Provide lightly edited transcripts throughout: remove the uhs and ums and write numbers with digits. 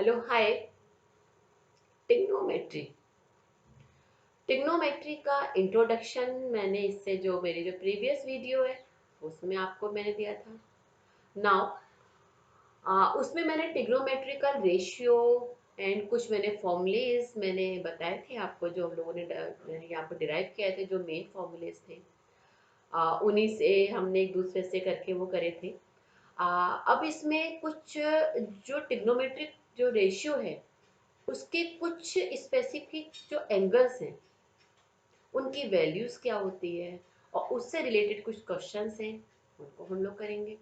Hello hi. Trigonometry trigonometry का introduction मैंने इससे जो मेरी जो प्रीवियस वीडियो है उसमें आपको मैंने दिया था। नाउ उसमें मैंने टिग्नोमेट्रिकल रेशियो एंड कुछ मैंने फॉर्मूलेज मैंने बताए थे आपको, जो हम लोगों ने मैंने यहाँ पर डिराइव किए थे, जो मेन फॉर्मूलेज थे। उन्हीं से हमने एक दूसरे से करके वो करे थे। अब इसमें कुछ जो टिग्नोमेट्रिक जो रेशियो है उसके कुछ स्पेसिफिक जो एंगल्स हैं उनकी वैल्यूज क्या होती है और उससे रिलेटेड कुछ क्वेश्चंस हैं उनको हम लोग करेंगे।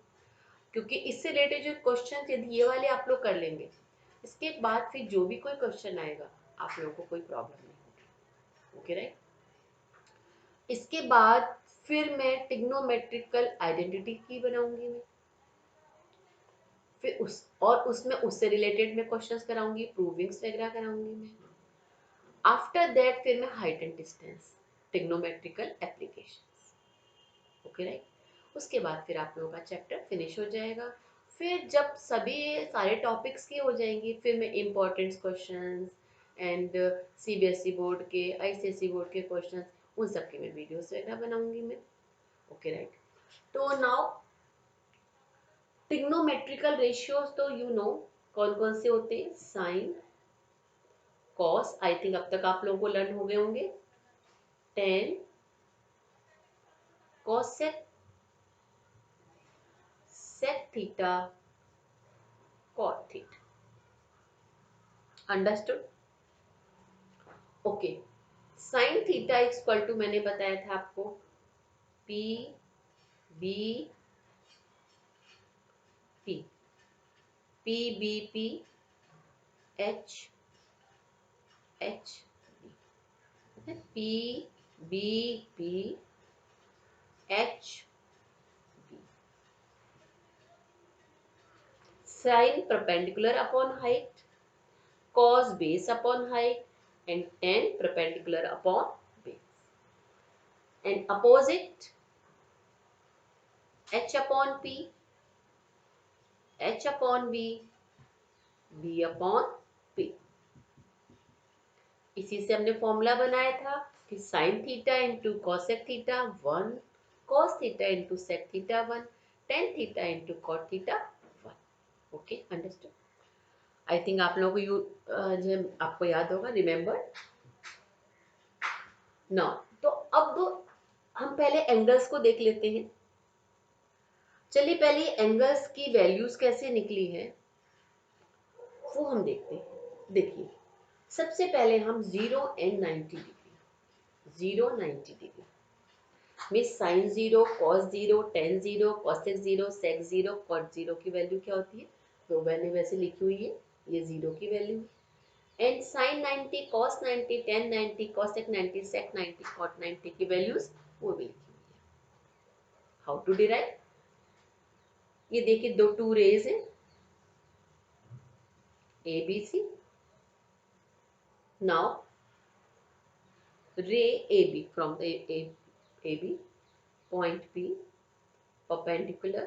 क्योंकि इससे रिलेटेड जो क्वेश्चन यदि ये वाले आप लोग कर लेंगे, इसके बाद फिर जो भी कोई क्वेश्चन आएगा आप लोगों को कोई प्रॉब्लम नहीं होगी। Okay right. इसके बाद फिर मैं टिग्नोमेट्रिकल आइडेंटिटी की बनाऊंगी मैं, फिर उसमें उससे रिलेटेड मैं क्वेश्चंस कराऊंगी, प्रूविंग्स वगैरह कराऊंगी मैं। आफ्टर दैट फिर मैं height and distance trigonometrical applications. Okay right. उसके बाद फिर आप लोगों का चैप्टर फिनिश हो जाएगा। फिर जब सभी सारे टॉपिक्स के हो जाएंगे फिर मैं important questions and CBSE board के, आईसीएसई बोर्ड के क्वेश्चंस, उन सब के मैं वीडियोस वगैरह बनाऊंगी मैं। Okay right. तो नाउ टिग्नोमेट्रिकल रेशियोज तो यू नो कौन कौन से होते हैं। साइन, कॉस, आई थिंक अब तक आप लोगों को लर्न हो गए होंगे। Tan, cosec, sec theta, cot theta. Understood. Okay. Sine theta equal to मैंने बताया था आपको P B P, P B P H H, P B P H B. Sine perpendicular upon height, cos base upon height, and tan perpendicular upon base. And opposite h upon p, h upon b, b upon p. इसी से हमने formula बनाया था कि sine theta into cosec theta one, cos theta into sec theta one, tan theta into cot theta one. Okay understood. I think आप लोगों को जो आपको याद होगा, रिमेम्बर नाउ। तो अब हम पहले एंगल्स को देख लेते हैं। चलिए पहले एंगल्स की वैल्यूज कैसे निकली है वो हम देखते हैं। देखिए सबसे पहले हम 0 एंड 90 डिग्री, 0 90 डिग्री में साइन 0, कॉस 0, टेन 0, कॉसेक 0, सेक 0, कॉट 0 की वैल्यू क्या होती है तो मैंने वैसे लिखी हुई है, ये 0 की वैल्यू है। And sine 90, cos 90, tan 90, cosec 90, sec 90, cot 90 की वैल्यूज वो भी लिखी हुई है। हाउ टू डिराइव, ये देखिए दो टू रेज है A B C. Now ray AB from the AB point P perpendicular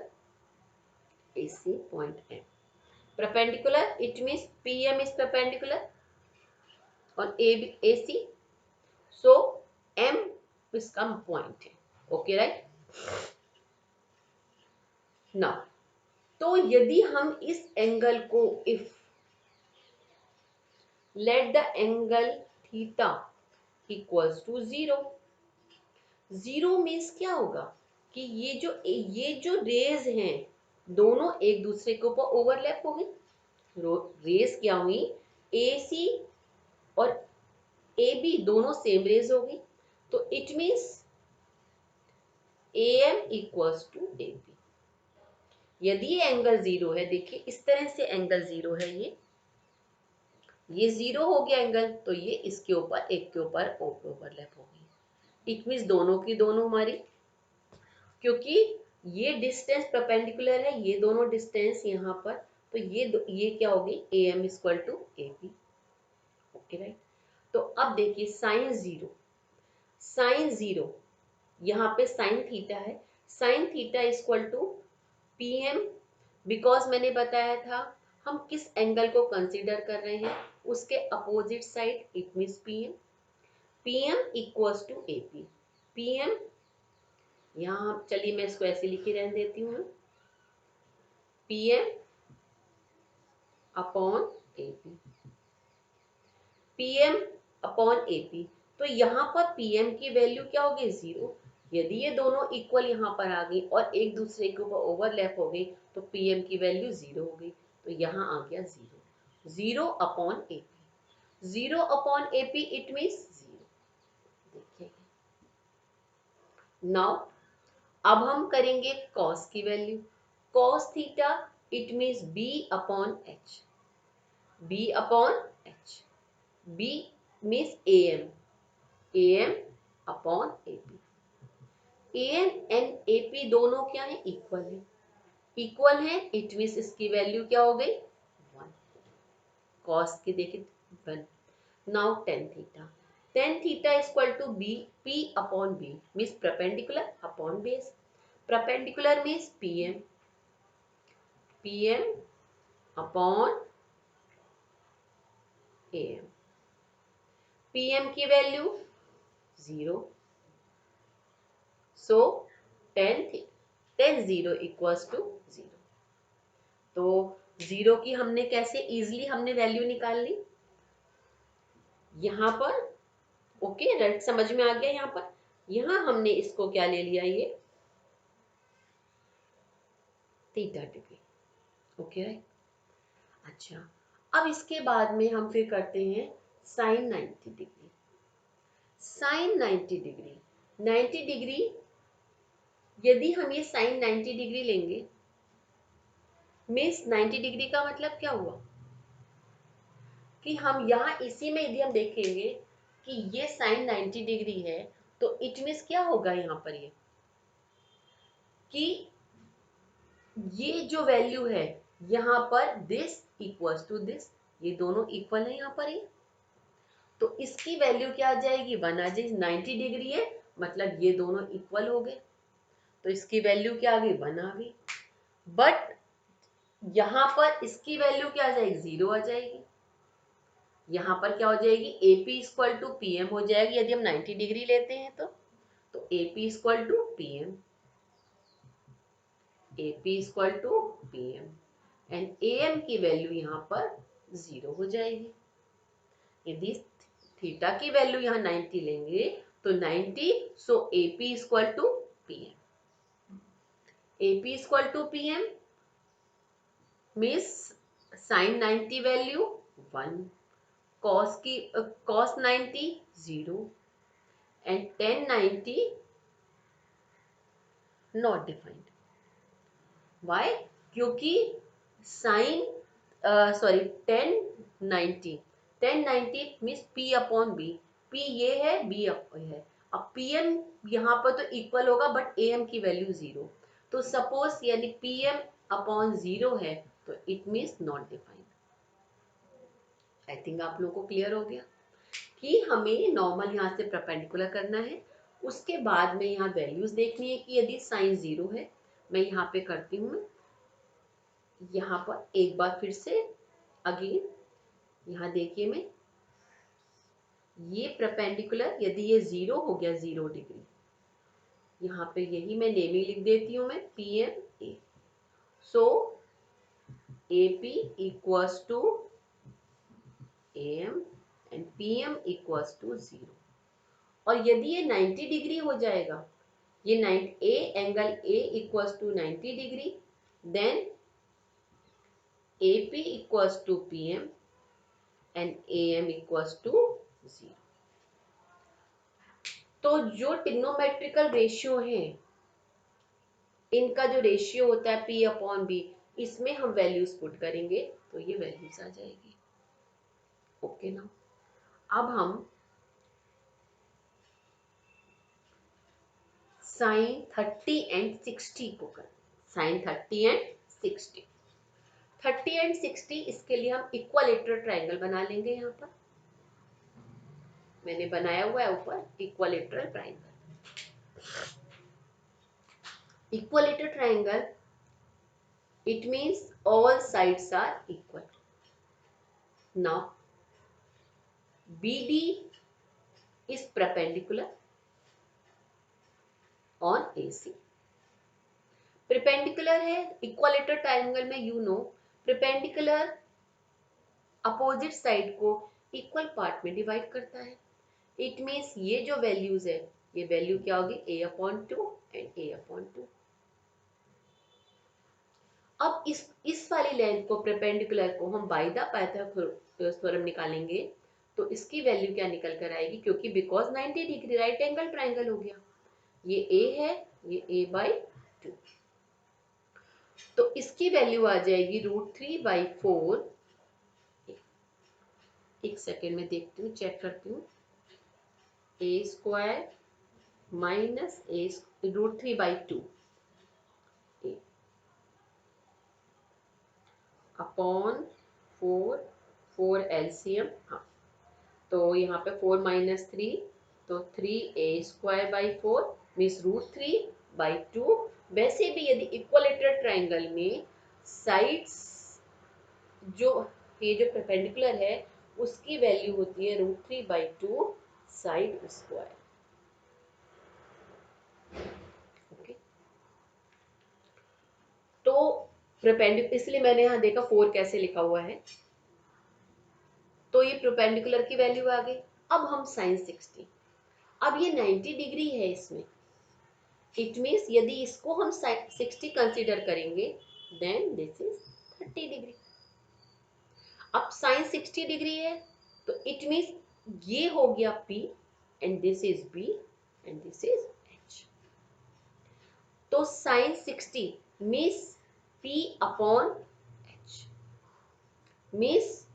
AC point M. Perpendicular, it means PM is perpendicular on AB AC, so M इसका point है। Okay right? Now तो यदि हम इस angle को if let the angle theta equals to 0, 0 means क्या होगा कि ये जो रेज हैं दोनों एक दूसरे के ऊपर ओवरलैप हो गई। रेज क्या हुई, ए सी और ए बी दोनों सेम रेज हो गई, तो it means A M equals to A B. यदि ये एंगल 0 है, देखिए इस तरह से एंगल 0 है, ये 0 हो गया एंगल, तो ये इसके ऊपर एक के ऊपर ओवरलैप हो गई। इट मीन्स दोनों की दोनों हमारी, क्योंकि ये डिस्टेंस परपेंडिकुलर है, ये दोनों डिस्टेंस यहाँ पर, तो ये क्या होगी A M equal to A B. Okay right. तो अब देखिए साइन जीरो यहाँ पे साइन थीटा है, sine theta equal to P M, because मैंने बताया था हम किस एंगल को कंसीडर कर रहे हैं, उसके opposite side, it means PM. PM equals to AP. PM, यहाँ चलिए मैं इसको ऐसे लिखे रहने देती हूँ, PM upon AP. PM upon AP, तो यहाँ पर पीएम की वैल्यू क्या होगी, 0। यदि ये दोनों इक्वल यहाँ पर आ गई और एक दूसरे के ऊपर ओवरलैप हो गई तो पीएम की वैल्यू 0 हो गई, तो यहाँ आ गया 0। 0 upon AP, 0 upon AP it means 0। देखिए नाउ अब हम करेंगे कॉस की वैल्यू। Cos theta it means B upon H. B upon H, B means M, M upon AP. M and AP दोनों क्या है, इक्वल है। इक्वल है इट मीन्स इसकी वैल्यू क्या हो गई, 1। कॉस की देखिए 1। Now tan theta, tan theta is equal to B, P upon B means perpendicular upon base. Perpendicular means PM, PM upon M. PM की value 0, so tan 0 equals to 0। तो 0 की हमने कैसे इजीली हमने वैल्यू निकाल ली यहाँ पर। ओके राइट, समझ में आ गया। यहाँ पर यहाँ हमने इसको क्या ले लिया, ये थीटा डिग्री। Okay right. अच्छा, अब इसके बाद में हम फिर करते हैं sine 90 degree. Sine 90 degree, 90 degree, यदि हम ये साइन 90 डिग्री लेंगे मीन्स 90 डिग्री का मतलब क्या हुआ कि हम यहाँ इसी में यदि हम देखेंगे कि ये साइन 90 डिग्री है तो इट मीन्स क्या होगा यहाँ पर ये कि ये जो वैल्यू है यहाँ पर दिस इक्वल्स टू दिस, ये दोनों इक्वल है यहाँ पर ये, तो इसकी वैल्यू क्या आ जाएगी, 1 आ जाएगी। 90 डिग्री है मतलब ये दोनों इक्वल हो गए, तो इसकी वैल्यू क्या आ गई, 1 आ गई। बट यहाँ पर इसकी वैल्यू क्या आ जाएगी, 0 आ जाएगी। यहाँ पर क्या हो जाएगी, AP इक्वल टू पीएम हो जाएगी यदि हम 90 डिग्री लेते हैं तो AP equal to PM, AP equal to PM and AM की वैल्यू यहाँ पर 0 हो जाएगी। यदि थीटा की वैल्यू यहाँ 90 लेंगे तो 90, so AP equal to PM. AP equal to PM means sine 90 value 1, cos की cos 90 0 and tan 90 not defined. Why, क्योंकि sine sorry tan 90 means P upon B. P ये है, बी है। अब पीएम यहाँ पर तो इक्वल होगा बट एएम की वैल्यू 0, तो सपोज यानी पीएम अपॉन 0 है तो it means not defined. I think आप लोगों को क्लियर हो गया कि हमें नॉर्मल यहाँ से परपेंडिकुलर करना है, उसके बाद में यहाँ वैल्यूज देखनी है कि यदि साइन 0 है। मैं यहाँ पे करती हूँ, यहाँ पर एक बार फिर से अगेन, यहाँ देखिए मैं ये परपेंडिकुलर, यदि ये 0 हो गया 0 डिग्री, यहाँ पे यही मैं नेमिंग लिख देती हूँ मैं PM A, so AP equals to AM and PM equals to 0। और यदि ये 90 डिग्री हो जाएगा, ये 90 A angle A equals to 90 degree, then AP equals to PM and AM equals to 0। तो जो ट्रिग्नोमेट्रिकल रेशियो है, इनका जो रेशियो होता है P अपॉन B, इसमें हम वैल्यूज पुट करेंगे तो ये वैल्यूज आ जाएगी। ओके ना, अब हम साइन 30 एंड 60 को करें। साइन 30 एंड 60, 30 एंड 60, इसके लिए हम इक्वलेटरल ट्रायंगल बना लेंगे। यहाँ पर मैंने बनाया हुआ है ऊपर equilateral triangle. Equilateral triangle It means all sides are equal. Now BD is perpendicular on AC. Perpendicular है इक्विलेटरल ट्रायंगल में, you know perpendicular opposite side को इक्वल पार्ट में डिवाइड करता है. इट मीन्स ये जो वैल्यूज है, ये वैल्यू क्या होगी, a/2 एंड a/2. अब इस वाली लेंथ को परपेंडिकुलर को हम बाय द पाइथागोरस थ्योरम निकालेंगे तो इसकी वैल्यू क्या निकल कर आएगी, क्योंकि because 90 degree right angle triangle हो गया, ये a है, ये a/2, तो इसकी वैल्यू आ जाएगी √3/4. एक सेकेंड में देखती हूँ, चेक करती हूँ. a² minus a √3/2 upon 4 LCM. हाँ, तो यहाँ पे 4 माइनस 3, तो 3a²/4 मीन्स √3/2. वैसे भी यदि इक्विलेटरल ट्रायंगल में साइड्स जो ये जो परपेंडिकुलर है उसकी वैल्यू होती है √3/2 साइड स्क्वायर. ओके, तो परपेंडिकुलर, इसलिए मैंने यहाँ देखा 4 कैसे लिखा हुआ है, तो ये परपेंडिकुलर की वैल्यू आ गई. अब हम sin 60, अब ये 90 डिग्री है इसमें, इट मीन्स यदि इसको हम 60 कंसीडर करेंगे देन दिस इज 30 डिग्री. अब sin 60 डिग्री है तो इट मीन्स ये हो गया P and this is B and this is H. तो sin 60 means P upon H, means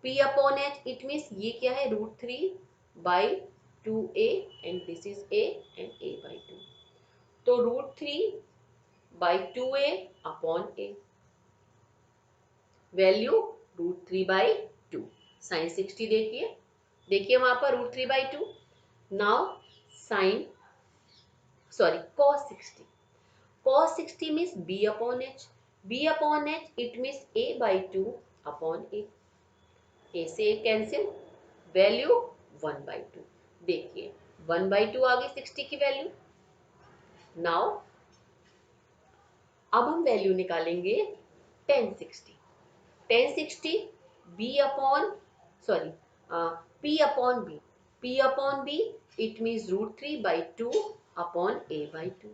P upon H, it means ये क्या है √3/2a and this is a and a/2. तो √3/2a upon a, value √3/2. sin 60 देखिए वहां पर √3/2. Now sin cos 60, cos 60 means b upon h, b upon h it means a/2 upon a. a से a cancel, value 1/2. देखिए 1/2 आ गई 60 की value. Now अब हम वैल्यू निकालेंगे tan 60. tan 60 b upon p upon b, p upon b it means √3/2 upon a/2.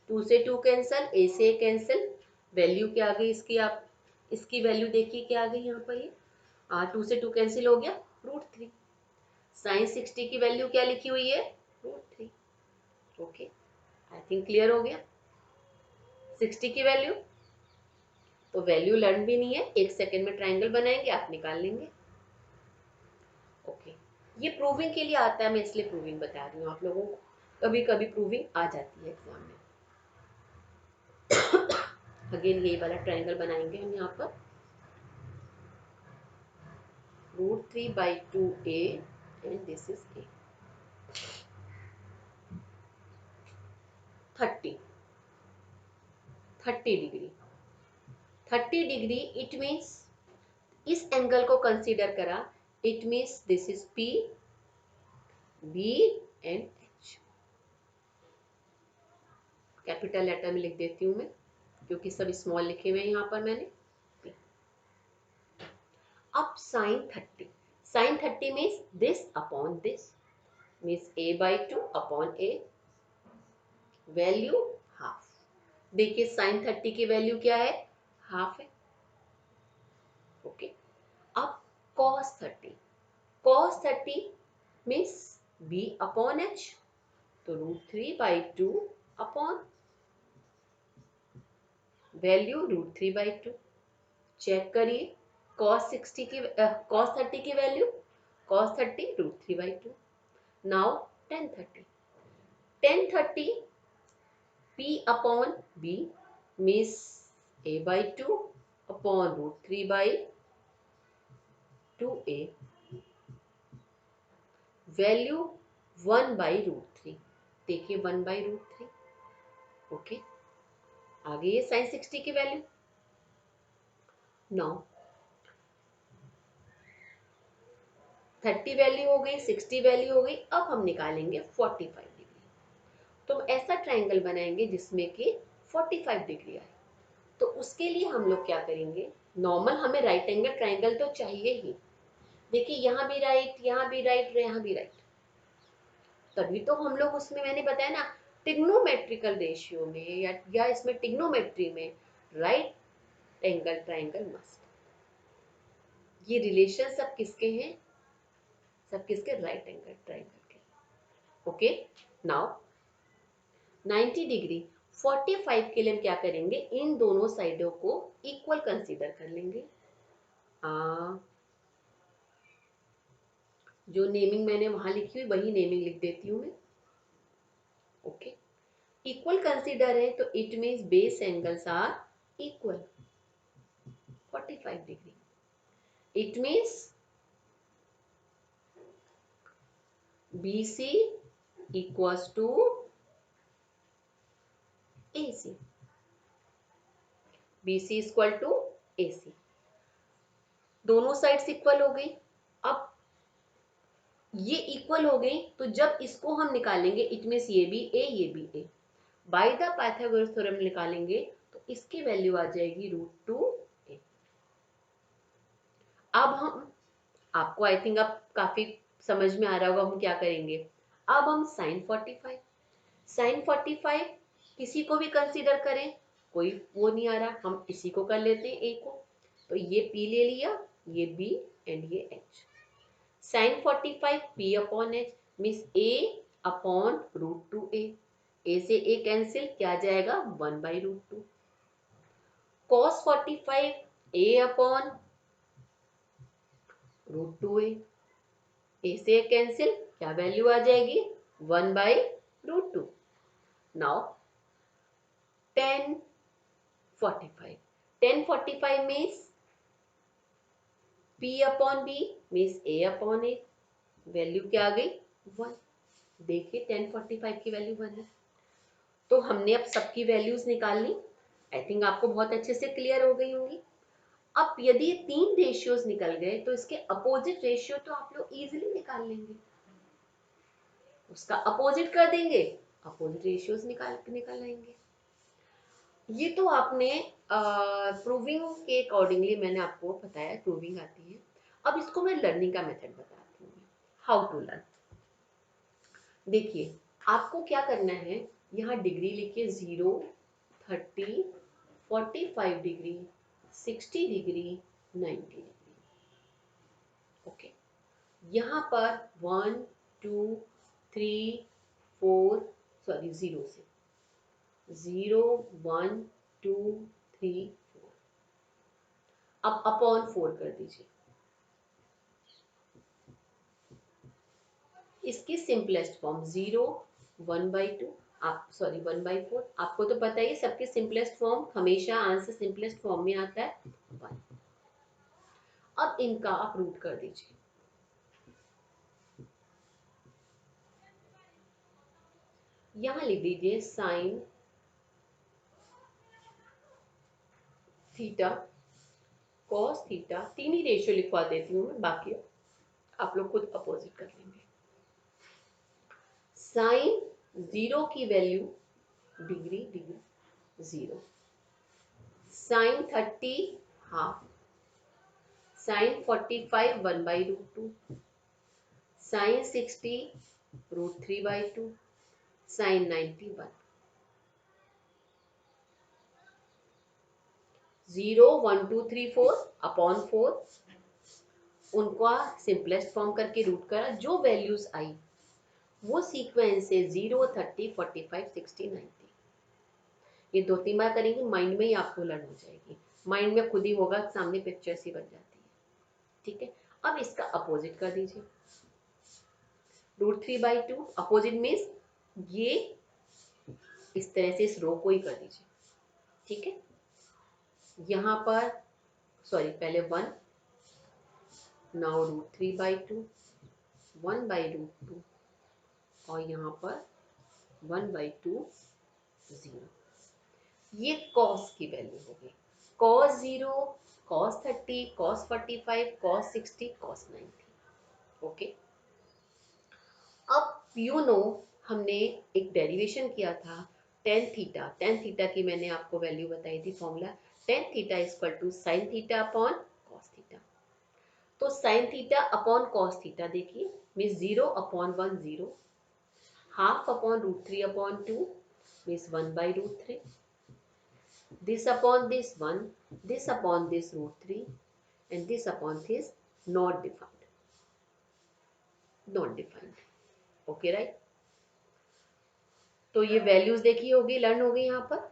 2 से 2 cancel, a से a cancel, value क्या आ गई इसकी, आप इसकी वैल्यू देखिए क्या आ गई यहाँ पर, ये 2 से 2 कैंसिल हो गया, √3. sin 60 की वैल्यू क्या लिखी हुई है, √3. ओके, आई थिंक क्लियर हो गया 60 की वैल्यू. तो वैल्यू लर्न भी नहीं है, एक सेकेंड में ट्रायंगल बनाएंगे, आप निकाल लेंगे. ओके, ये प्रूविंग के लिए आता है, मैं इसलिए प्रूविंग बता रही हूँ आप लोगों को. कभी कभी प्रूविंग आ जाती है एग्जाम में. अगेन यही वाला ट्रायंगल बनाएंगे हम यहाँ पर, √3/2a and this is a. 30 degree, 30 degree it means इस एंगल को कंसीडर करा, it means this is P, B and H. Capital letter में लिख देती हूँ मैं, क्योंकि सब स्मॉल लिखे हुए हैं यहाँ पर मैंने. अब sin 30 means this upon this, means a/2 upon a, value half. देखिए sin 30 की वैल्यू क्या है, हाफ है. ओके, अब cos 30 means b upon h, तो √3/2 अपॉन वैल्यू √3/2. चेक करिए cos 30 की value, cos 30 √3/2. Now tan 30 p upon b means a/2 upon √3/2a, value 1/√3. देखिए 1/√3. ओके, आ गई है sin 60 की वैल्यू. नाउ 30 वैल्यू हो गई, 60 वैल्यू हो गई, अब हम निकालेंगे 45 डिग्री। तो ऐसा ट्रायंगल बनाएंगे जिसमें कि 45 डिग्री आए। तो उसके लिए हम लोग क्या करेंगे, नॉर्मल हमें राइट एंगल ट्रायंगल तो चाहिए ही। देखिए यहाँ भी राइट, यहाँ भी राइट, यहाँ भी राइट, तभी तो हम लोग उसमें मैंने बताया ना ट्रिग्नोमेट्रिकल रेशियो में या इसमें ट्रिग्नोमेट्री में राइट एंगल ट्रायंगल मस्ट। ये रिलेशन सब किसके हैं, सब किसके, राइट एंगल ट्रायंगल के। ओके, नाउ 90 डिग्री 45 के लिए हम क्या करेंगे, इन दोनों साइडों को इक्वल कंसीडर कर लेंगे। जो नेमिंग मैंने वहां लिखी हुई वही नेमिंग लिख देती हूँ मैं। ओके, इक्वल कंसीडर है तो it means base angles are equal 45 degree. It means BC equals to AC, BC equal to AC। दोनों साइड्स इक्वल हो गई। अब ये इक्वल हो गई तो जब इसको हम निकालेंगे इट मीन्स ये भी A ये भी A, by the Pythagoras theorem निकालेंगे तो इसकी वैल्यू आ जाएगी √2A। अब हम, आपको आई थिंक अब काफी समझ में आ रहा होगा हम क्या करेंगे। अब हम sin 45 किसी को भी कंसीडर करें, कोई वो नहीं आ रहा, हम इसी को कर लेते हैं A को। तो ये P ले लिया, ये B एंड ये H। sin 45 P upon H means A upon √2A। A से A कैंसिल, क्या जाएगा 1/√2। cos 45 A upon √2A, A से A कैंसिल, क्या वैल्यू आ जाएगी 1/√2। Now 10 45 means P upon B means A upon A, value क्या आ गई 1। देखिए 10 45 की वैल्यू 1 है। तो हमने अब सबकी वैल्यूज निकाल ली, आई थिंक आपको बहुत अच्छे से क्लियर हो गई होंगी। अब यदि तीन रेशियोज निकल गए तो इसके अपोजिट रेशियो तो आप लोग इजीली निकाल लेंगे, उसका अपोजिट कर देंगे, अपोजिट रेशियोज निकाल आएंगे। ये तो आपने प्रूविंग के अकॉर्डिंगली मैंने आपको बताया, प्रूविंग आती है। अब इसको मैं लर्निंग का मेथड बताती हूँ, हाउ टू लर्न। देखिए आपको क्या करना है, यहाँ डिग्री लिखिए 0 30 45 डिग्री 60 डिग्री 90 डिग्री। ओके, यहाँ पर 1 2 3 4 सॉरी 0 से 0 1 2 3 4, अब अपॉन 4 कर दीजिए। इसकी सिंपलेस्ट फॉर्म 0 1/2, आप सॉरी 1/4, आपको तो पता ही सबके सिंपलेस्ट फॉर्म हमेशा आंसर सिंपलेस्ट फॉर्म में आता है 1। अब इनका आप रूट कर दीजिए। यहां लिख दीजिए साइन थीटा कॉस थीटा, तीन ही रेशियो लिखवा देती हूँ मैं, बाकी आप लोग खुद अपोजिट कर लेंगे। साइन 0 की value degree degree 0, sine 30 half, sine 45 1/√2, sine 60 √3/2, sine 90 1। 0 1 2 3 4 upon 4, उनका सिंपलेस्ट फॉर्म करके रूट करा, जो वैल्यूज आई वो सीक्वेंस है 0 30 45 60 90। ये 2-3 बार करेंगे, माइंड में ही आपको लर्न हो जाएगी, माइंड में खुद ही होगा, सामने पिक्चर सी बन जाती है। ठीक है, अब इसका अपोजिट कर दीजिए, √3/2 अपोजिट मीन्स ये इस तरह से इस रो को ही कर दीजिए। ठीक है, यहाँ पर सॉरी पहले 1, नाउ √3/2 1/√2 और यहाँ पर 1/2 0। ये कॉस की वैल्यू होगी, cos 0 cos 30, cos 45, cos 60, cos 90. Okay, अब हमने एक डेरिवेशन किया था टेन थीटा की मैंने आपको वैल्यू बताई थी, formula tan theta equal to sine theta upon cos theta. तो sine theta upon cos theta देखिए, mean 0/1 0, half upon √3 upon 2 means 1/√3, this upon this 1, this upon this √3 and this upon this not defined. Okay right. तो ये values देखी होगी, learn हो गई यहाँ पर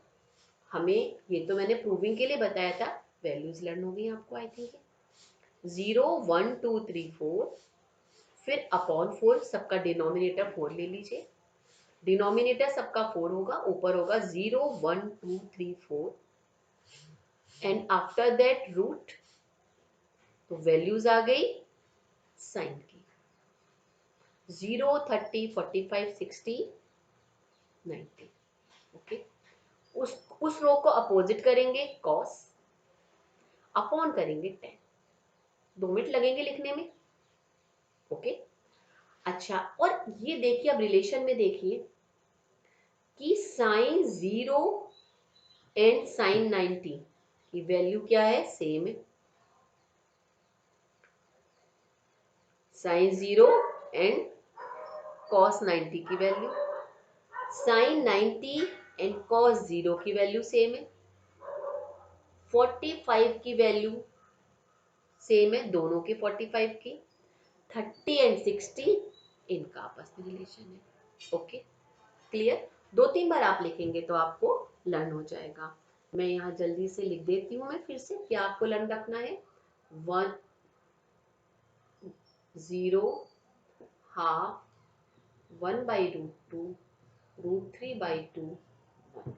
हमें, ये तो मैंने प्रूविंग के लिए बताया था, वैल्यूज लर्न हो गई आपको आई थिंक। 0 1 2 3 4, फिर अपॉन 4, सबका डिनोमिनेटर 4 ले लीजिए, डिनोमिनेटर सबका 4 होगा, ऊपर होगा 0 1 2 3 4 एंड आफ्टर दैट रूट, तो वैल्यूज आ गई साइन की 0 30 45 60 90। ओके, उस रो को अपोजिट करेंगे कॉस, अपॉन करेंगे 10, 2 मिनट लगेंगे लिखने में। ओके, अच्छा, और ये देखिए अब रिलेशन में देखिए कि साइन 0 एंड साइन 90 की वैल्यू क्या है, सेम है। साइन 0 एंड कॉस 90 की वैल्यू, साइन 90 एंड कॉस 0 की वैल्यू सेम है, 45 की वैल्यू सेम है, दोनों की 45 की, 30 एंड 60 इनका आपस में रिलेशन है। Okay, clear. 2-3 बार आप लिखेंगे तो आपको लर्न हो जाएगा। मैं यहाँ जल्दी से लिख देती हूँ, मैं फिर से क्या आपको लर्न रखना है, 1 0 हाफ 1/√2 √3/2 1,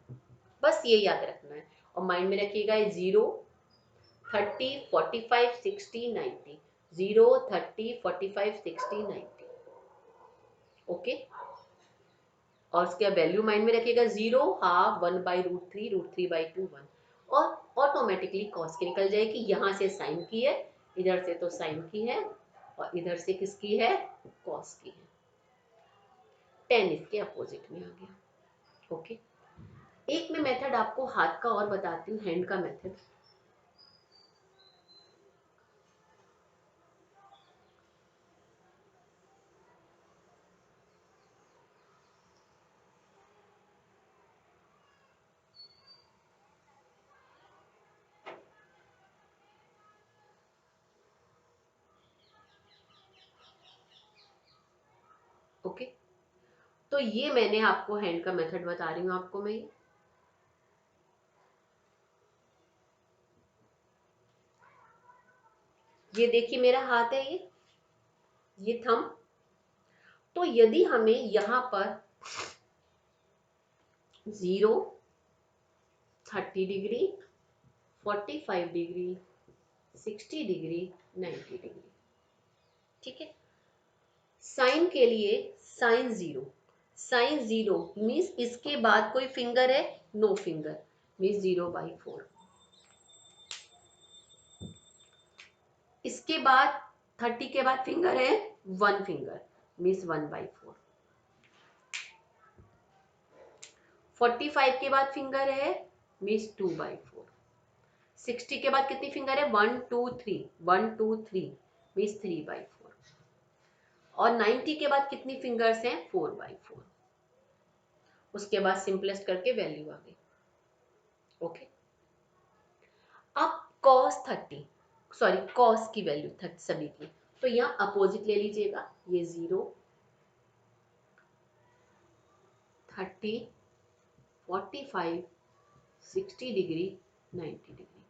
बस ये याद रखना है। और माइंड में रखिएगा 0 30 45 60 90, 0 30 45 60 90। ओके, और उसके वैल्यू माइंड में रखिएगा 0 हाफ 1/√3 √3/2 1, और ऑटोमेटिकली कॉस की निकल जाएगी, यहाँ से साइन की है, इधर से तो साइन की है, और इधर से किसकी है, कॉस की है। 10 इसके अपोजिट में आ गया। ओके, एक मैं मेथड आपको हाथ का और बताती हूँ, हैंड का मेथड। ओके, तो ये मैंने आपको हैंड का मेथड बता रही हूँ आपको मैं, ये देखिए मेरा हाथ है, ये थंब। तो यदि हमें यहाँ पर 0 30 डिग्री 45 डिग्री 60 डिग्री 90 डिग्री, ठीक है, साइन के लिए साइन जीरो मीन्स इसके बाद कोई फिंगर है, नो फिंगर मीन्स 0/4, इसके बाद 30 के बाद फिंगर है 1 फिंगर मीन्स 1/4, 45 के बाद फिंगर है मीन्स 2/4, 60 के बाद कितनी फिंगर है, 1 2 3 1 2 3 मीन्स 3/4, और 90 के बाद कितनी फिंगर्स हैं, 4/4। उसके बाद सिंपलेस्ट करके वैल्यू आ गई। ओके, अब कॉस की वैल्यू 30 सभी की, तो यहाँ अपोजिट ले लीजिएगा, ये 0 30 45 60 डिग्री 90 डिग्री,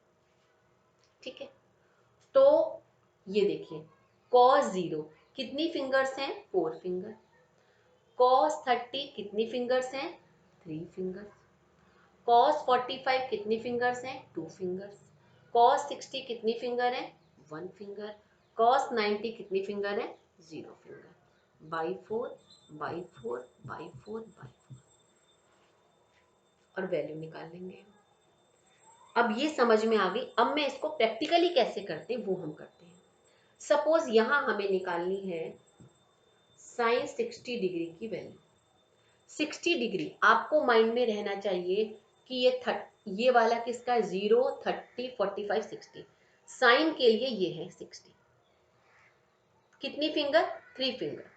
ठीक है। तो ये देखिए कॉस 0 कितनी फिंगर्स हैं, 4 फिंगर, कॉस 30 कितनी फिंगर्स हैं, 3 फिंगर्स, कॉस 45 कितनी फिंगर्स हैं, 2 फिंगर्स, कॉस 60 कितनी फिंगर है, 1 फिंगर, कॉस 90 कितनी फिंगर है, 0 फिंगर, बाई फोर, और वैल्यू निकाल लेंगे। अब ये समझ में आ गई। अब मैं इसको प्रैक्टिकली कैसे करते हैं वो हम करते हैं। सपोज यहां हमें निकालनी है साइन 60 डिग्री की वैल्यू। 60 डिग्री आपको माइंड में रहना चाहिए कि ये वाला किसका है, 0, 30, 45, 60। साइन के लिए ये है 60। कितनी फिंगर, 3 फिंगर।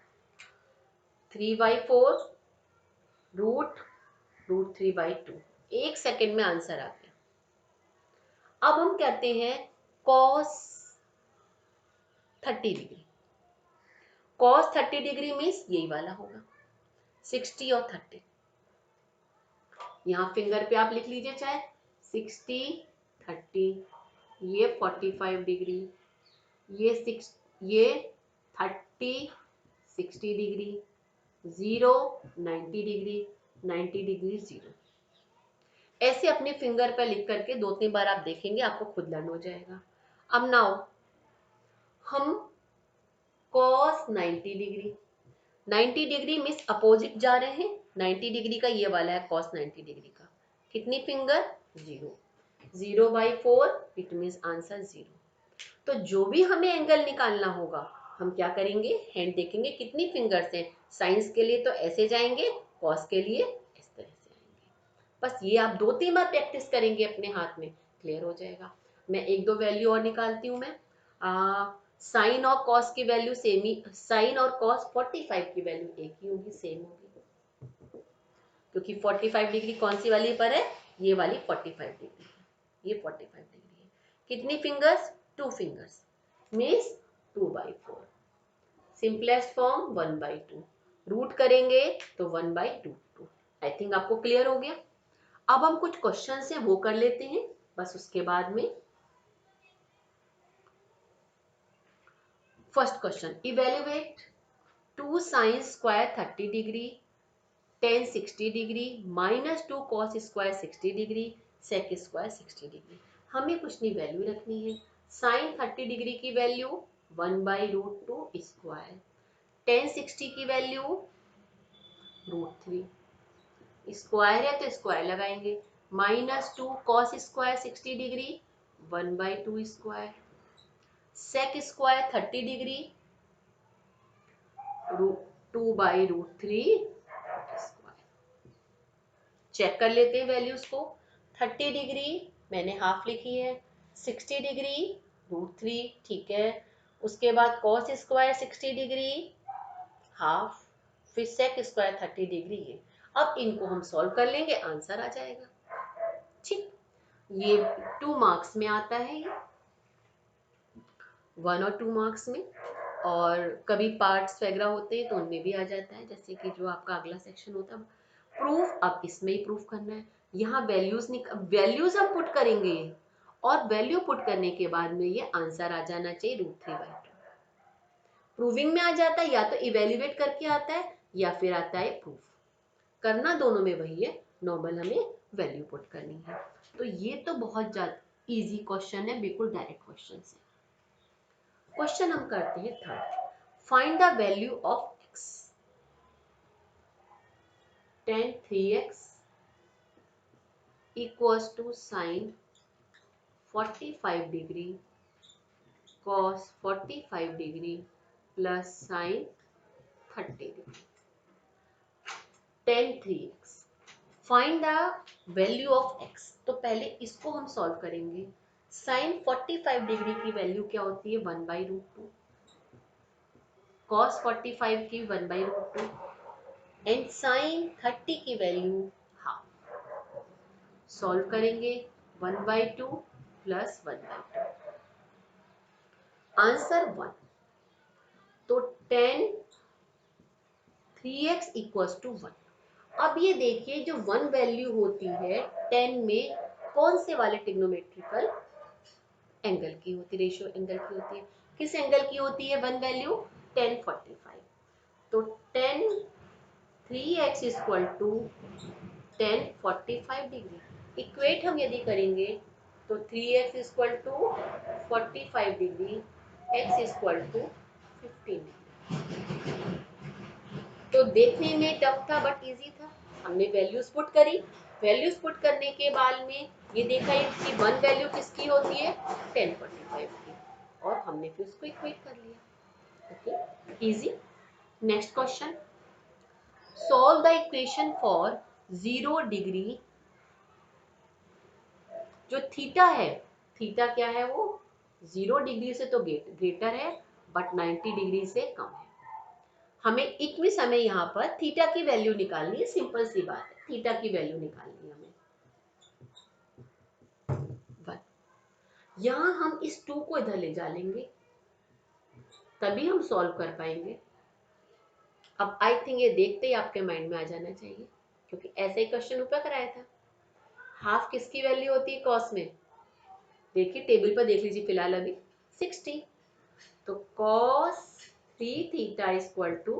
3/4 रूट 3/2। 1 सेकेंड में आंसर आ गया। अब हम कहते हैं cos 30 degree. cos 30 degree means यही वाला होगा, 60 और 30। यहाँ फिंगर पे आप लिख लीजिए चाहे 60, 30, ये 45 डिग्री, ये 30, 60 डिग्री, 0, 90 डिग्री, 90 डिग्री, 0। ऐसे अपने फिंगर पर लिख करके 2-3 बार आप देखेंगे, आपको खुद लर्न हो जाएगा। अब नाउ हम cos 90 degree, 90 degree means opposite जा रहे हैं। 90 डिग्री का ये वाला है cos 90 डिग्री का। कितनी फिंगर, 0। 0/4 it means answer 0। तो जो भी हमें एंगल निकालना होगा हम क्या करेंगे, हैंड देखेंगे कितनी फिंगर्स हैं। साइंस के लिए तो ऐसे जाएंगे, कॉस के लिए इस तरह से आएंगे। बस ये आप 2-3 बार प्रैक्टिस करेंगे अपने हाथ में, क्लियर हो जाएगा। मैं 1-2 वैल्यू और निकालती हूँ। मैं साइन और कॉस की वैल्यू सेम ही, साइन और कॉस 45 की वैल्यू एक ही होगी, सेम होगी, क्योंकि 45 डिग्री कौन सी वाली पर है, ये वाली 45 डिग्री है, ये 45 डिग्री है। कितनी fingers, 2 fingers means 2/4। Simplest form 1/2। Root करेंगे तो 1/2। आई थिंक आपको क्लियर हो गया। अब हम कुछ क्वेश्चन है वो कर लेते हैं, बस उसके बाद में। First question, evaluate 2 sin square 30 degree, tan 60 degree, -2 cos square 60 degree, sec square 60 degree. हमें कुछ नहीं, वैल्यू रखनी है। sin 30 डिग्री की वैल्यू 1/√2 स्क्वायर, tan 60 की वैल्यू √3 स्क्वायर है तो स्क्वायर लगाएंगे, -2 cos square 60 degree 1/2 square, sec square 30 degree 2/√3 square. Check कर लेते हैं वैल्यूज को। 30 डिग्री मैंने हाफ लिखी है, 60 डिग्री √3, ठीक है। उसके बाद cos स्क्वायर 60 डिग्री हाफ, फिर sec स्क्वायर 30 डिग्री है। अब इनको हम सॉल्व कर लेंगे, आंसर आ जाएगा। ठीक, ये 2 मार्क्स में आता है, ये 1 और 2 मार्क्स में, और कभी पार्ट्स वगैरह होते हैं तो उनमें भी आ जाता है, जैसे कि जो आपका अगला सेक्शन होता है प्रूफ। अब इसमें ही प्रूफ करना है। यहाँ वैल्यूज हम पुट करेंगे और वैल्यू पुट करने के बाद में ये आंसर आ जाना चाहिए √3/2। प्रूविंग में आ जाता है, या तो इवेल्युएट करके आता है या फिर आता है प्रूफ। करना दोनों में वही है, नॉर्मल हमें वैल्यू पुट करनी है। तो ये तो बहुत ज्यादा इजी क्वेश्चन है, बिल्कुल डायरेक्ट क्वेश्चन है। क्वेश्चन हम करते हैं third, find the value of x। tan 3x equals to sin 45 degree cos 45 degree plus sin 30 degree. tan 3x, find the value of x। तो पहले इसको हम सॉल्व करेंगे। sin 45 डिग्री की वैल्यू क्या होती है, 1/√2, cos 45 की 1/√2, एंड sin 30 की वैल्यू हाफ। सॉल्व करेंगे 1/2 प्लस 1/2, आंसर 1। तो tan 3x इक्वल्स टू 1। अब ये देखिए जो 1 वैल्यू होती है 10 में कौन से वाले ट्रिग्नोमेट्रिकल एंगल की होती है, रेशियो एंगल की होती है। किस एंगल की होती है 1 वैल्यू, tan 45। तो tan 3x equal to tan 45 degree. Equate हम यदि करेंगे तो 3x equal to 45 degree, x equal to 15 degree. तो देखने में टफ था बट इजी था। हमने वैल्यूज पुट करी वैल्यूज पुट करने के बाद में ये देखा इसकी वन वैल्यू किसकी होती है 1045 की, और हमने फिर उसको इक्वेट कर लिया। Okay, easy. Next question, solve the equation for 0 degree. जो थीटा है, थीटा क्या है, वो 0 डिग्री से तो ग्रेटर है बट 90 डिग्री से कम है। हमें इक्विस हमें यहाँ पर थीटा की वैल्यू निकालनी है, सिंपल सी बात है, थीटा की वैल्यू निकालनी है हमें। यहाँ हम इस 2 को इधर ले जा लेंगे, तभी हम सॉल्व कर पाएंगे। अब आई थिंक ये देखते ही आपके माइंड में आ जाना चाहिए, क्योंकि ऐसे ही क्वेश्चन ऊपर कराया था। हाफ किसकी वैल्यू होती है कॉस में, देखिए टेबल पर देख लीजिए फिलहाल अभी 60, तो cos 3 theta equal to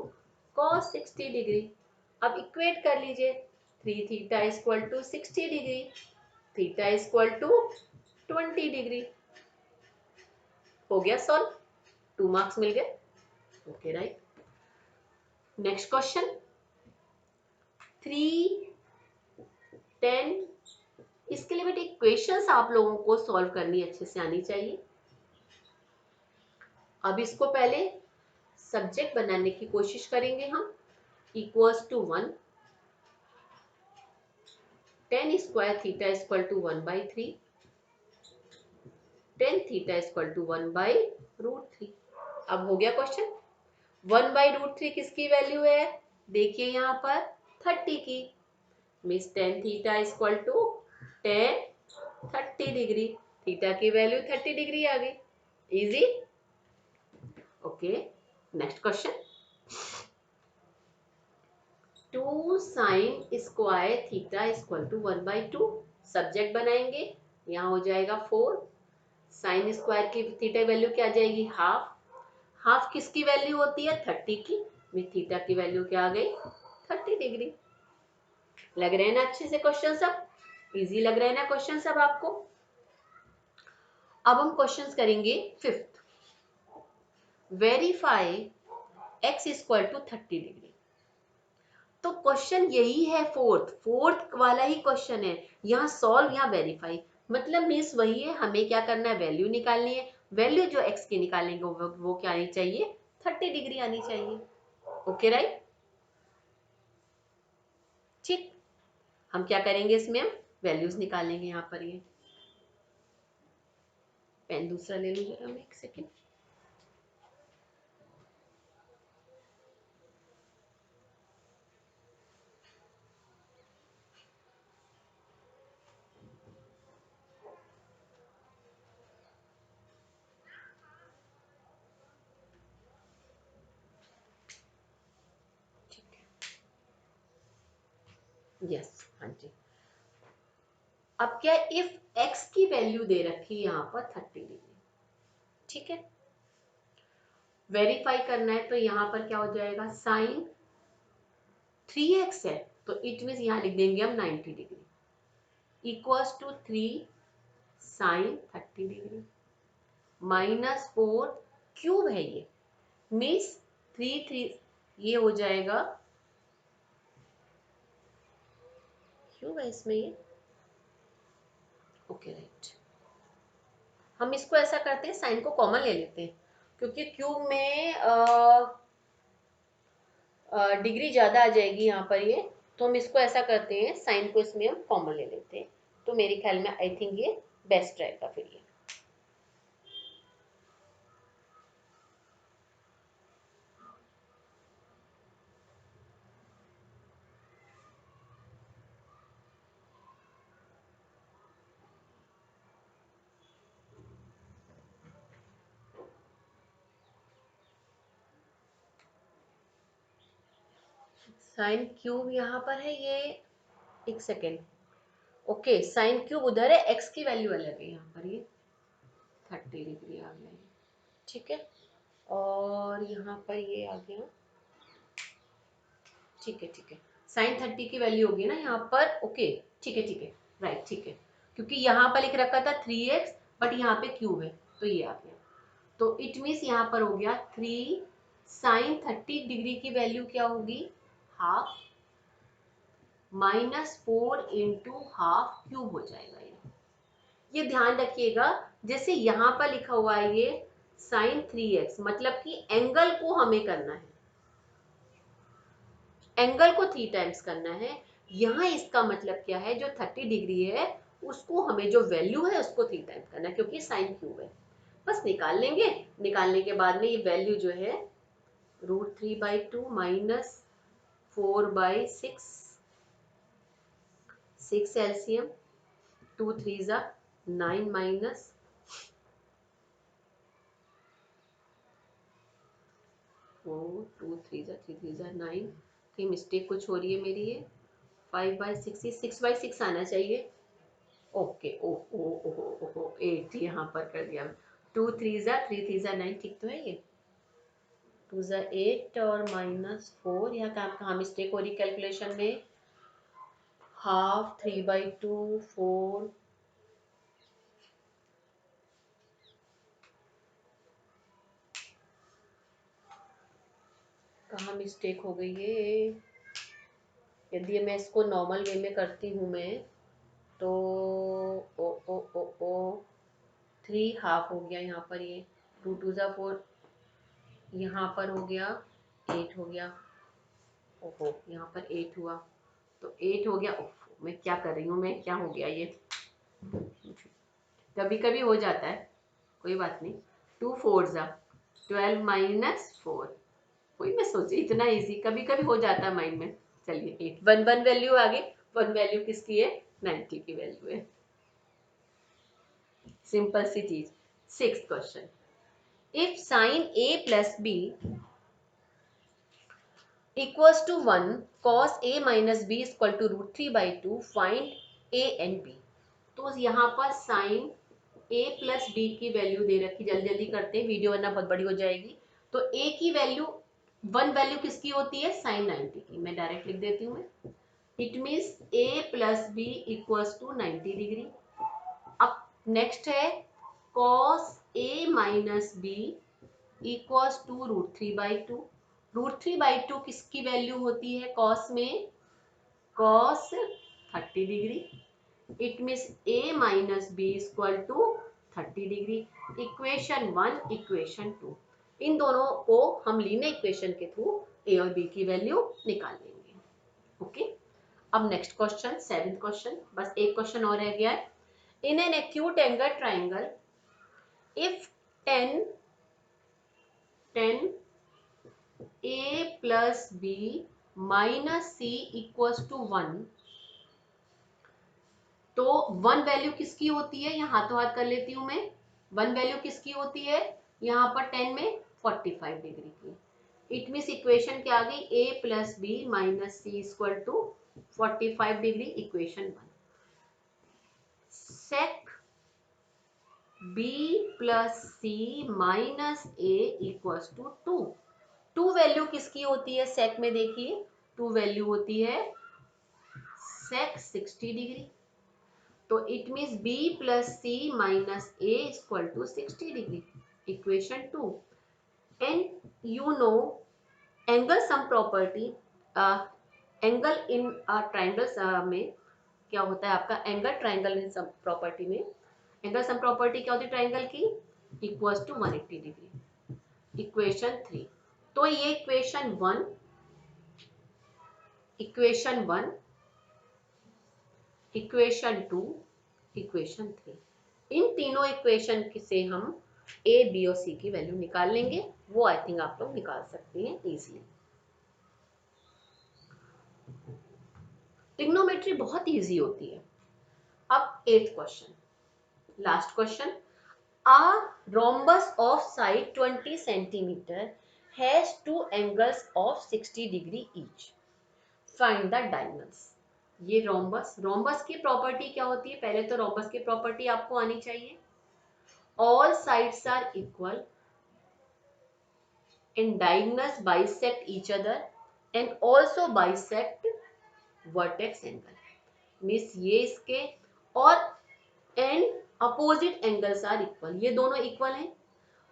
cos 60 degree. अब इक्वेट कर लीजिए, 3 theta equal to 60 degree, theta equal to 20 degree. हो गया सॉल्व, 2 मार्क्स मिल गए। Okay right. Next question 3 10। इसके लिए बेटे इक्वेशंस आप लोगों को सॉल्व करनी अच्छे से आनी चाहिए। अब इसको पहले सब्जेक्ट बनाने की कोशिश करेंगे हम। Equals to 1, 10 square theta equal to 1/3, 10 theta equal to 1/√3। अब हो गया क्वेश्चन। 1/√3 किसकी वैल्यू है, देखिए यहाँ पर 30 की, means 10 theta equal to 10 30 degree, theta की वैल्यू 30 डिग्री आ गई। Easy. Okay, next question 2 sine square theta equal to 1/2। Subject बनाएंगे, यहाँ हो जाएगा 4, साइन स्क्वायर की थीटा वैल्यू क्या आ जाएगी हाफ, हाफ किसकी वैल्यू होती है 30 की, में थीटा की वैल्यू क्या आ गई 30 डिग्री। लग रहे हैं ना अच्छे से क्वेश्चन सब, इजी लग रहे हैं ना क्वेश्चन सब आपको। अब हम क्वेश्चंस करेंगे 5th, verify x equal to 30 degree. तो क्वेश्चन यही है, फोर्थ वाला ही क्वेश्चन है, यहाँ सॉल्व यहाँ वेरीफाई, मतलब मीन्स वही है, हमें क्या करना है वैल्यू निकालनी है, वैल्यू जो x की निकालेंगे वो क्या आनी चाहिए 30 डिग्री आनी चाहिए। ओके राइट, ठीक। हम क्या करेंगे इसमें, हम वैल्यूज निकालेंगे। यहाँ पर ये पेन दूसरा ले लूँ जरा मैं, एक सेकेंड। यस, हाँ जी। अब क्या, इफ x की वैल्यू दे रखी है यहाँ पर 30 डिग्री, ठीक है, वेरीफाई करना है, तो यहाँ पर क्या हो जाएगा, साइन 3x है तो इट मीन यहाँ लिख देंगे हम 90 degree, equals to 3 sine 30 degree -4 cube है ये, मीन्स 3 ये हो जाएगा क्यूब है इसमें ये। ओके राइट, हम इसको ऐसा करते हैं, साइन को कॉमन ले लेते हैं, क्योंकि क्यूब में डिग्री ज्यादा आ जाएगी यहाँ पर ये, तो हम इसको ऐसा करते हैं, साइन को इसमें हम कॉमन ले लेते हैं, तो मेरे ख्याल में आई थिंक ये बेस्ट रहेगा फिर ये। साइन क्यूब यहाँ पर है ये, एक सेकेंड। ओके, साइन क्यूब उधर है, एक्स की वैल्यू अलग है, यहाँ पर ये 30 डिग्री आ गया, ठीक है, और यहाँ पर ये आ गया, ठीक है ठीक है, साइन 30 की वैल्यू होगी ना यहाँ पर। ओके ठीक है राइट, ठीक है, क्योंकि यहाँ पर लिख रखा था 3x बट यहाँ पे क्यूब है, तो ये आ गया, तो इट मीन्स यहाँ पर हो गया 3 साइन 30 डिग्री की वैल्यू क्या होगी हाफ, -4 इंटू हाफ क्यूब हो जाएगा। ये ध्यान रखिएगा, जैसे यहाँ पर लिखा हुआ है ये sin 3x, मतलब कि एंगल को हमें करना है, एंगल को 3 टाइम्स करना है। यहाँ इसका मतलब क्या है, जो 30 डिग्री है उसको हमें, जो वैल्यू है उसको 3 टाइम्स करना है, क्योंकि साइन क्यूब है। बस निकाल लेंगे, निकालने के बाद में ये वैल्यू जो है √3/2 -4/6, 6 एलसीएम, 2 3 9 माइनस 4, 2 3 3 3 9, कहीं मिस्टेक कुछ हो रही है मेरी, ये 5/6, 6/6 आना चाहिए। ओके, ओहो ओहो ओहो 8 यहाँ पर कर दिया। 2 3 3 3 9, ठीक तो है ये। 2 8 और -4, यहाँ कहाँ मिस्टेक हो रही कैलकुलेशन में। हाफ 3/2 4, कहाँ मिस्टेक हो गई है। यदि मैं इसको नॉर्मल वे में करती हूँ मैं, तो ओ ओ ओ ओ 3 हाफ हो गया यहाँ पर, ये 2 2 4, यहाँ पर हो गया 8 हो गया। ओहो, यहाँ पर 8 हुआ, तो 8 हो गया। ओह, मैं क्या कर रही हूँ, मैं क्या हो गया ये, कभी कभी हो जाता है, कोई बात नहीं। 2 4 12 -4, कोई, मैं सोची इतना इजी, कभी कभी हो जाता है माइंड में। चलिए 8, वन वन वैल्यू आ गई। वन वैल्यू किसकी है, 90 की वैल्यू है। सिंपल सी चीज। 6th question, if sine a plus b equals to 1, cos a minus b is equal to √3/2, find a and b। तो यहाँ पर साइन a प्लस b की वैल्यू दे रखी, जल्दी जल्दी करते हैं, वीडियो वरना बहुत बड़ी हो जाएगी। तो a की वैल्यू, वन वैल्यू किसकी होती है, साइन 90 की। मैं डायरेक्ट लिख देती हूँ मैं, it means a plus B equals to 90 degree. अब नेक्स्ट है cos a minus B equals to √3/2। √3/2 किसकी वैल्यू होती है कॉस में, cos 30 degree. It means a minus B equal to 30 degree. Equation 1, equation 2, इन दोनों को हम लीनियर इक्वेशन के थ्रू a और b की वैल्यू निकाल लेंगे। ओके, अब नेक्स्ट क्वेश्चन, 7th क्वेश्चन, बस एक क्वेश्चन और रह गया है। In an acute angle triangle, if 10 a plus b minus c equals to 1, तो वन वैल्यू किसकी होती है, यहाँ हाथों हाथ कर लेती हूँ मैं। वन वैल्यू किसकी होती है, यहाँ पर 10 में 45 डिग्री की। इट मीन्स इक्वेशन क्या आ गई, a plus B minus C equal to 45 degree, equation 1। Sec b plus C minus A equals to 2। 2 value किसकी होती है सेक में, देखिए 2 वैल्यू होती है सेक 60 डिग्री। तो it means b plus C minus A equal to 60 degree, equation 2। And you know angle sum property, angle in triangle में क्या होता है आपका, angle triangle in sum property में, एंगल सम प्रॉपर्टी क्या होती है ट्राइंगल की, इक्वल्स टू 180 डिग्री, इक्वेशन 3। तो ये इक्वेशन 1, इक्वेशन 1, इक्वेशन 2, इक्वेशन 3, इन तीनों इक्वेशन से हम a b और c की वैल्यू निकाल लेंगे। वो आई थिंक आप लोग निकाल सकते हैं इजीली। ट्रिग्नोमेट्री बहुत इजी होती है। अब 8th question, last question, a rhombus of side 20 centimeter has two angles of 60 degree each, find the diagonals। ये रोम्बस, रोम्बस की प्रॉपर्टी क्या होती है, पहले तो रोम्बस की प्रॉपर्टी आपको आनी चाहिए, all sides are equal and diagonals bisect each other and also bisect vertex angle। Means ये इसके और and opposite angles are equal, ये दोनों इक्वल हैं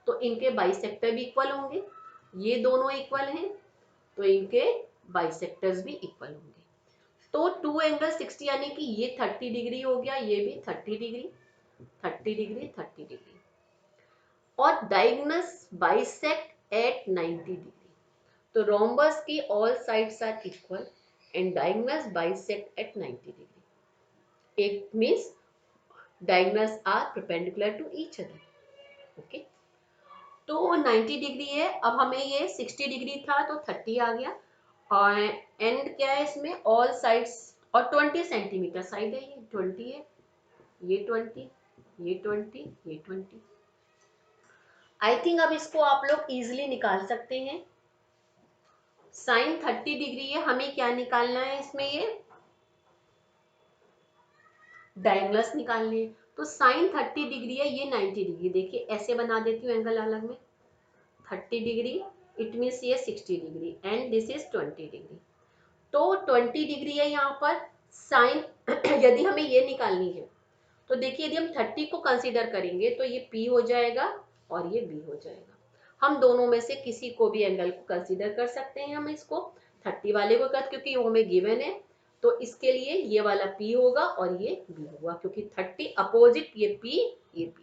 तो इनके बाइसेक्टर भी इक्वल होंगे, ये दोनों इक्वल हैं तो इनके बाइसेक्टर्स भी इक्वल होंगे। तो 2 एंगल 60 यानी कि ये 30 डिग्री हो गया, ये भी 30 डिग्री, 30 डिग्री, 30 डिग्री। और डायगोनल्स बाइसेक्ट एट 90 डिग्री। तो रोम्बस की all sides are equal and diagonals bisect at 90 degree. It means diagonals are perpendicular to each other. Okay, तो 90 डिग्री है। अब हमें ये 60 डिग्री था तो 30 आ गया। और एंड क्या है इसमें, ऑल साइड्स, और 20 सेंटीमीटर साइड है, ये 20 है, ये 20, ये 20, ये 20। आई थिंक अब इसको आप लोग इजिली निकाल सकते हैं। साइन 30 डिग्री है, हमें क्या निकालना है इसमें, ये डायगोनल्स निकालने हैं। तो साइन 30 डिग्री है, ये 90 डिग्री। देखिए ऐसे बना देती हूँ एंगल अलग में, 30 डिग्री, इट मीन्स ये 60 degree and this is 20 degree. तो 20 डिग्री है यहाँ पर साइन। यदि हमें ये निकालनी है तो देखिए, यदि हम 30 को कंसीडर करेंगे तो ये P हो जाएगा और ये B हो जाएगा। हम दोनों में से किसी को भी एंगल को कंसीडर कर सकते हैं। हम इसको 30 वाले को कर, क्योंकि वो हमें गिवन है, तो इसके लिए ये वाला P होगा और ये B होगा, क्योंकि 30 अपोजिट, ये P, ये P,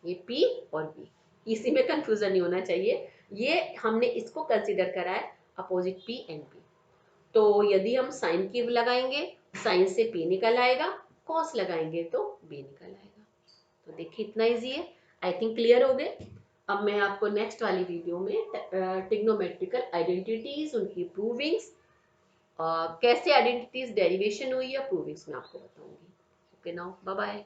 ये P और B। इसी में कंफ्यूजन नहीं होना चाहिए। ये हमने इसको कंसीडर करा है अपोजिट P एंड B। तो यदि हम साइन की लगाएंगे, साइन से P निकल आएगा, कॉस लगाएंगे तो B निकल आएगा। तो देखिए इतना इजी है। आई थिंक क्लियर हो गए। अब मैं आपको नेक्स्ट वाली वीडियो में ट्रिग्नोमेट्रिकल आइडेंटिटीज, उनकी प्रूविंग्स, कैसे आइडेंटिटीज डेरिवेशन हुई है, प्रूविंग्स में आपको बताऊंगी। Okay, now bye bye.